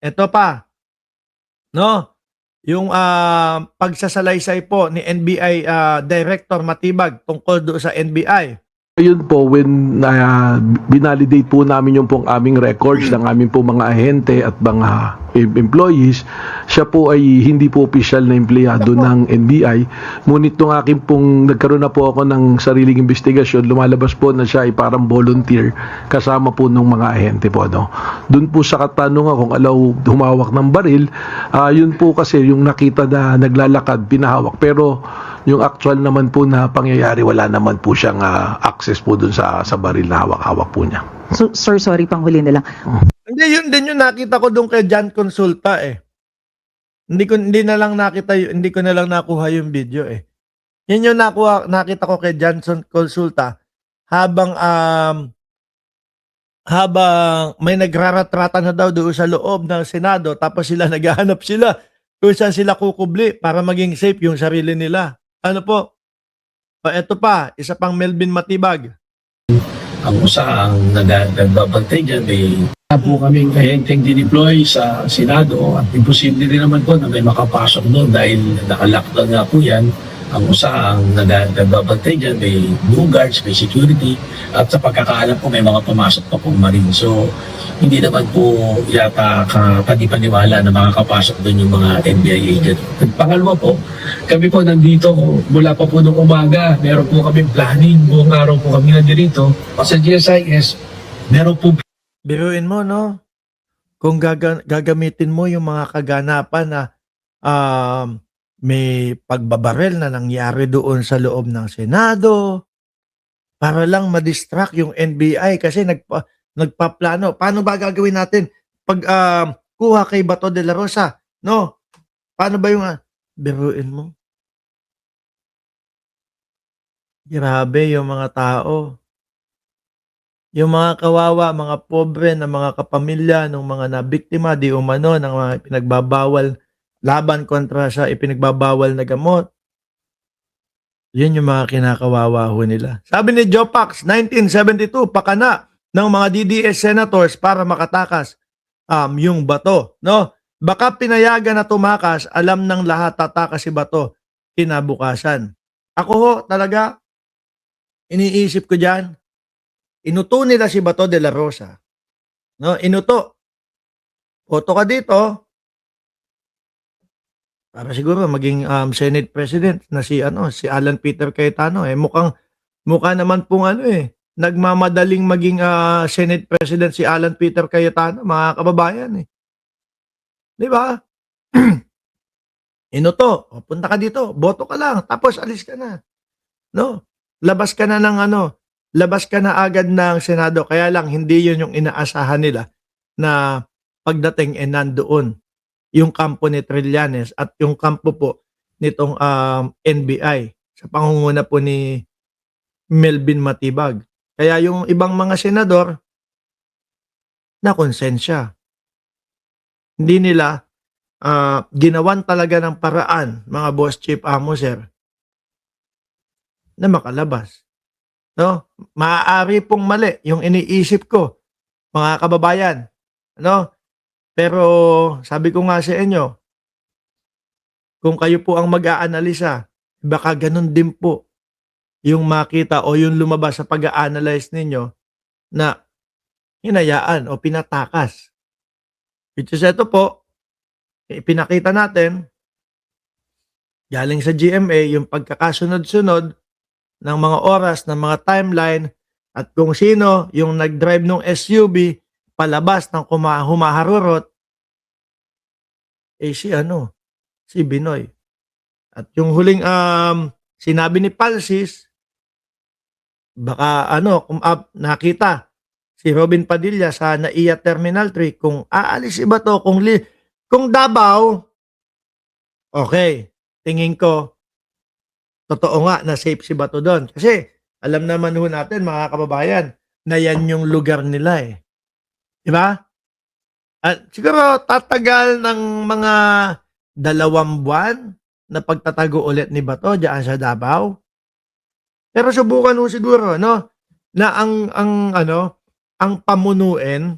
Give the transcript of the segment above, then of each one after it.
Eto pa, no? Yung pagsasalaysay po ni NBI Director Matibag tungkol doon sa NBI. Ayun po, when binalidate po namin yung pong aming records ng aming po mga ahente at mga employees, siya po ay hindi po opisyal na empleyado ng NBI. Ngunit nung akin pong nagkaroon na po ako ng sariling investigasyon, lumalabas po na siya ay parang volunteer kasama po ng mga ahente po. No? Doon po sa katanungan kung alaw humawak ng baril, yun po kasi yung nakita na naglalakad, pinahawak. Pero yung actual naman po na pangyayari, wala naman po siyang access po dun sa baril na hawak-hawak po niya. So, sir, sorry, panghuli na lang. Hindi, yun din yung nakita ko doon kay John Consulta eh. Hindi na lang nakita, hindi ko na lang nakuha yung video eh. Yun yung nakita ko kay Johnson Consulta habang may nagraratrata na daw doon sa loob ng Senado, tapos sila naghahanap sila kung saan sila kukubli para maging safe yung sarili nila. Ano po? Eto pa, isa pang Melvin Matibag. Ang usa ang nagbabantay dyan, may po kaming ahenteng dineploy sa Senado at imposible din naman po na may makapasok doon dahil nakalockdown nga po yan. Ang usa ang nagbabantay dyan, may new guards, may security, at sa pagkakaalam po may mga pumasok pa pong marine. So, hindi naman po yata kapani-paniwala na makakapasok doon yung mga NBI agent. At pangalawa po, kami po nandito mula pa po nung umaga. Meron po kami planning, buong araw po kami nandito. Sa GSIS, meron po. Biruin mo, no? Kung gagamitin mo yung mga kaganapan na may pagbabarel na nangyari doon sa loob ng Senado para lang ma-distract yung NBI kasi nagpaplano. Paano ba gagawin natin pag kuha kay Bato de la Rosa? No? Paano ba yung biruin mo? Grabe yung mga tao. Yung mga kawawa, mga pobre na mga kapamilya ng mga nabiktima di umano ng mga pinagbabawal laban kontra sa ipinagbabawal na gamot. Yun yung mga kinakawawa ho nila. Sabi ni Jopax, 1972, pakana ng mga DDS senators para makatakas yung Bato. No? Baka pinayagan na tumakas, alam ng lahat tatakas si Bato kinabukasan. Ako ho, talaga, iniisip ko dyan, inuto nila si Bato de la Rosa. No? Inuto. Boto ka dito, para siguro maging Senate President na si Alan Peter Cayetano mukha naman pong nagmamadaling maging Senate President si Alan Peter Cayetano, mga kababayan eh. 'Di ba? Inuto, punta ka dito, boto ka lang, tapos alis ka na. No? Labas ka na agad ng Senado, kaya lang hindi 'yun yung inaasahan nila na pagdating nandoon yung kampo ni Trillanes at yung kampo po nitong NBI sa pangunguna po ni Melvin Matibag. Kaya yung ibang mga senador na konsensya. Hindi nila ginawan talaga ng paraan, mga boss chief amo sir, na makalabas. No? Maaari pong mali yung iniisip ko, mga kababayan. No? Pero sabi ko nga sa inyo, kung kayo po ang mag-aanalisa, baka ganun din po yung makita o yung lumabas sa pag-a-analyze ninyo na hinayaan o pinatakas. Which is ito po, ipinakita natin, galing sa GMA, yung pagkakasunod-sunod ng mga oras, ng mga timeline, at kung sino yung nag-drive ng SUV palabas ng humaharurot, si Binoy. At yung huling sinabi ni Palsis, baka nakita si Robin Padilla sa NAIA Terminal 3 kung aalis iba to, kung Davao, okay, tingin ko totoo nga na safe si Bato doon. Kasi alam naman ho natin mga kababayan na yan yung lugar nila eh. Diba? At siguro tatagal ng mga 2 buwan na pagtatago ulit ni Bato diyan sa Davao. Pero subukan mo siguro na ang pamunuin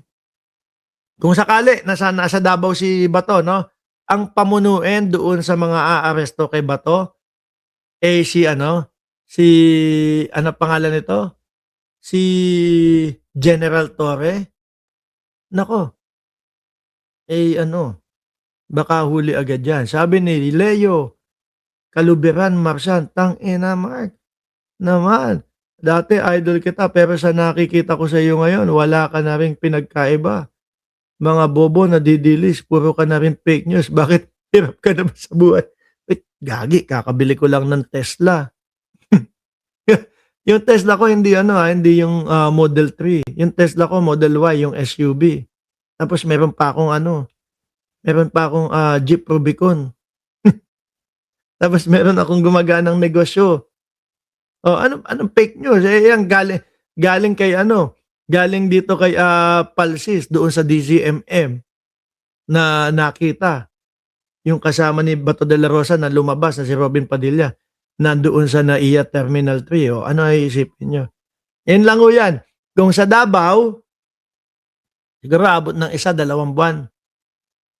Kung sakali nasa Davao si Bato, no? Ang pamunuin doon sa mga aaresto kay Bato si ano pangalan nito? Si General Torre. Nako, baka huli agad 'yan. Sabi ni Leo Kalubiran Marsan, tangina Mark naman. Dati idol kita pero sa nakikita ko sa iyo ngayon, wala ka na ring pinagkaiba. Mga bobo na didilis, puro ka na rin fake news. Bakit hirap ka naman sa buhay? Wait, gagi, kakabili ko lang ng Tesla. Yung Tesla ko hindi hindi yung Model 3. Yung Tesla ko Model Y, yung SUV. Tapos meron pa akong Jeep Rubicon. Tapos meron akong gumaganang negosyo. Oh, anong fake news? Yan galing kay galing dito kay Palsis doon sa DZMM na nakita yung kasama ni Bato de la Rosa na lumabas na si Robin Padilla nandoon sa NAIA Terminal 3. O, ano ay isipin nyo? Yan lang o yan. Kung sa Davao, siguro abot ng 1-2 buwan.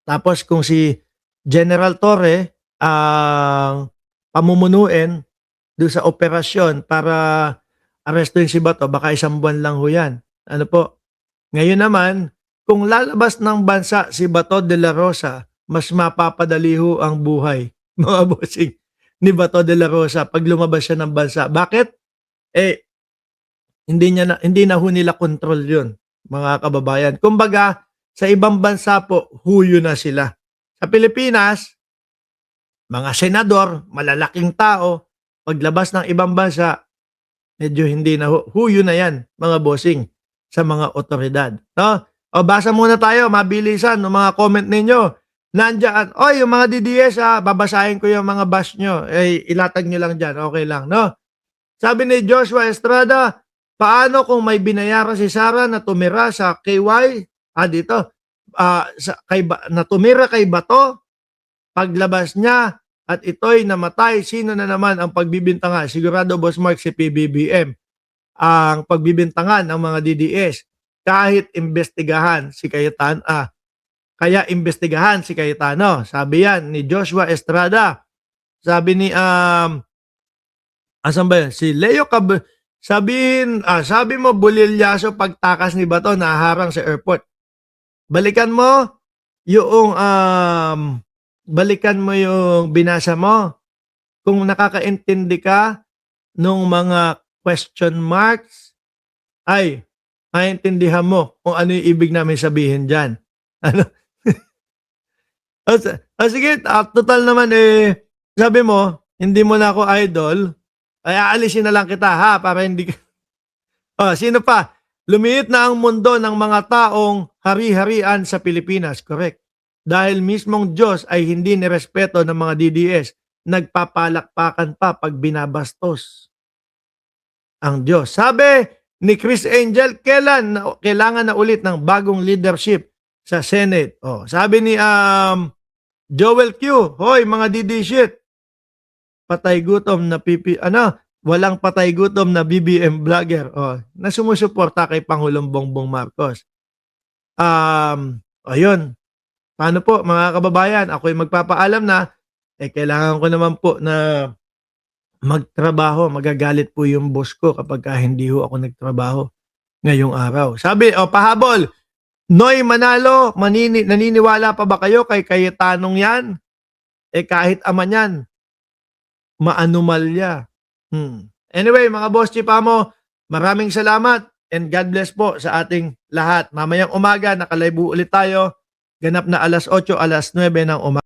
Tapos kung si General Torre ang pamumunuin doon sa operasyon para arestuin si Bato, baka 1 buwan lang ho yan. Ano po? Ngayon naman, kung lalabas ng bansa si Bato de la Rosa, mas mapapadali ho ang buhay, mga bossing, ni Bato de la Rosa pag lumabas siya ng bansa. Bakit? Hindi na ho nila control yun, mga kababayan. Kumbaga, sa ibang bansa po, huyo na sila. Sa Pilipinas, mga senador, malalaking tao, paglabas ng ibang bansa, medyo hindi na huyo na yan, mga bossing, sa mga otoridad. No? O basa muna tayo, mabilisan ng mga comment ninyo. Nandiyan, yung mga DDS, babasahin ko yung mga bash nyo. Ilatag nyo lang dyan, okay lang, no? Sabi ni Joshua Estrada, paano kung may binayaran si Sara na tumira sa KY? Na tumira kay Bato, paglabas niya, at ito'y namatay, sino na naman ang pagbibintangan? Sigurado, Boss Mark, si PBBM. Ang pagbibintangan ng mga DDS. Kahit imbestigahan si Cayetano. Kaya imbestigahan si Cayetano. Sabi yan ni Joshua Estrada. Sabi ni, asan ba yan? Si Leo sabi mo, bulilyaso pagtakas ni Bato, naharang sa airport. Balikan mo yung binasa mo. Kung nakakaintindi ka nung mga question marks, ay maintindihan mo kung ano yung ibig namin sabihin dyan. Ano? Sige, total naman sabi mo, hindi mo na ako idol, ay aalisin na lang kita ha, para hindi sino pa? Lumiit na ang mundo ng mga taong hari-harian sa Pilipinas, correct? Dahil mismong Diyos ay hindi nirespeto ng mga DDS, nagpapalakpakan pa pag binabastos ang Diyos. Sabi ni Chris Angel, kailangan na ulit ng bagong leadership sa Senate. Sabi ni Joel Q, hoy mga DD shit, patay gutom na walang patay gutom na BBM vlogger na sumusuporta kay Pangulong Bongbong Marcos. Ayun. Paano po mga kababayan, ako'y magpapaalam na kailangan ko naman po na magtrabaho. Magagalit po yung boss ko kapag hindi ho ako nagtrabaho ngayong araw. Sabi, pahabol, Noy Manalo, naniniwala pa ba kayo kay Cayetanong yan? Kahit ama niyan, maanumalya. Anyway, mga boss chipamo, maraming salamat and God bless po sa ating lahat. Mamayang umaga, nakalive ulit tayo. Ganap na 8:00, 9:00 ng umaga.